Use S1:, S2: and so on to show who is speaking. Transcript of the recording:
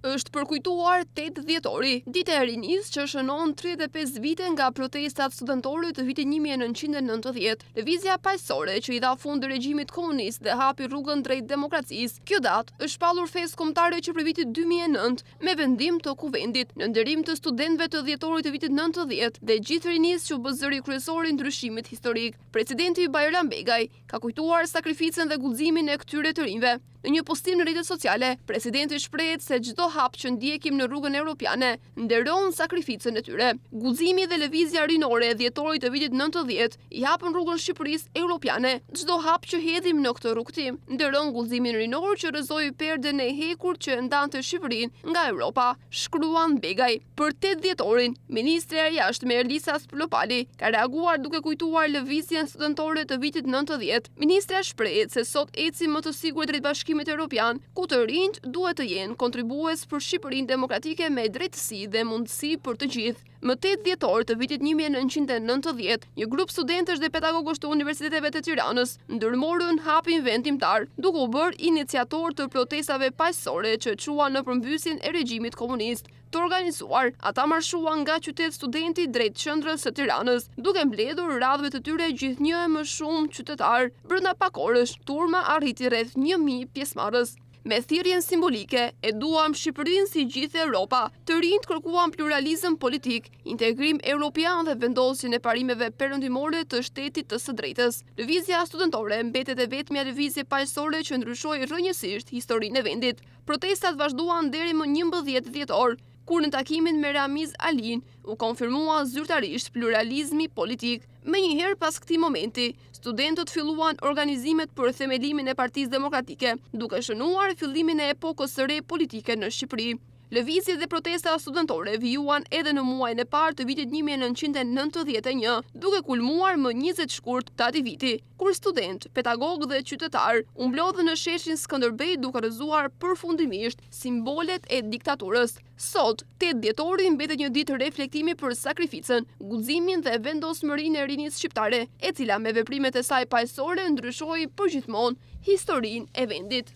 S1: Është përkujtuar 8 dhjetori, dita e rinisë që shënon 35 vite nga protestat studentore të vitit 1990. Lëvizja paqësore që i dha fund regjimit komunist dhe hapi rrugën drejt demokracisë. Kjo datë është shpallur festë kombëtare që për vitin 2009 me vendim të kuvendit në nderim të studentëve të dhjetorit të vitit 90 dhe gjithë rinisë që u bë zëri kryesor i ndryshimit historik. Presidenti Bajram Begaj ka kujtuar sakrificën dhe guximin e këtyre të rinjve. Në një postim në rrjetet sociale, presidenti shprehet se çdo hap që ndjekim në rrugën europiane nderon sakrificën e tyre. Guximi dhe lëvizja rinore e dhjetorit të vitit 90 i hapën rrugën Shqipërisë europiane. Çdo hap që hedhim në këtë rrugtim nderon guximin rinor që rrëzoi perden e hekur që ndante Shqipërinë nga Europa, shkruan Begaj. Për 8 dhjetorin, ministra e jashtme Elisa Splopali ka reaguar duke kujtuar lëvizjen studentore të vitit 90. Ministra shprehet se sot ecim më të sigurt drejt Bashkimit Evropian, ku të rinjt duhet të jenë kontribues për Shqipërinë demokratike me drejtësi dhe mundësi për të gjithë. Më 8 dhjetor të vitit 1990, një grup studentësh dhe pedagogësh të universiteteve të Tiranës ndërmorën hapin vendimtar, duke u bërë iniciator të protestave paqësore që quan në përmbysjen e regjimit komunist. Të organizuar, ata marshuan nga qytet studenti drejt qendrës së Tiranës, duke mbledhur radhëve të tyre gjithnjë e më shumë qytetar. Brenda pak orësh, turma arriti rreth 1000 pjesëmarrës. Me thirrjen simbolike e duam Shqipërinë si gjithë Europa. Të rinjt kërkuan pluralizëm politik, integrim europian dhe vendosjen e parimeve perëndimore të shtetit të së drejtës. Lëvizja studentore mbetet e vetmja lëvizje paqësore që ndryshoi rrënjësisht historinë e vendit. Protestat vazhduan deri më 11 dhjetor, kur në takimin me Ramiz Alin u konfirmua zyrtarisht pluralizmi politik. Menjëherë pas këtij momenti, studentët filluan organizimet për themelimin e Partisë Demokratike, duke shënuar fillimin e epokës së re politike në Shqipëri. Lëvizjet dhe protesta studentore vijuan edhe në muajin e parë të vitit 1991, duke kulmuar më 20 shkurt të atij viti, kur student, pedagog dhe qytetar u mblodhën në sheshin Skënderbej duke rrëzuar përfundimisht simbolet e diktaturës. Sot, 8 dhjetori mbetet një ditë reflektimi për sakrificën, guximin dhe vendosmërinë e rinisë shqiptare, e cila me veprimet e saj paqësore ndryshoi përgjithmonë historinë e vendit.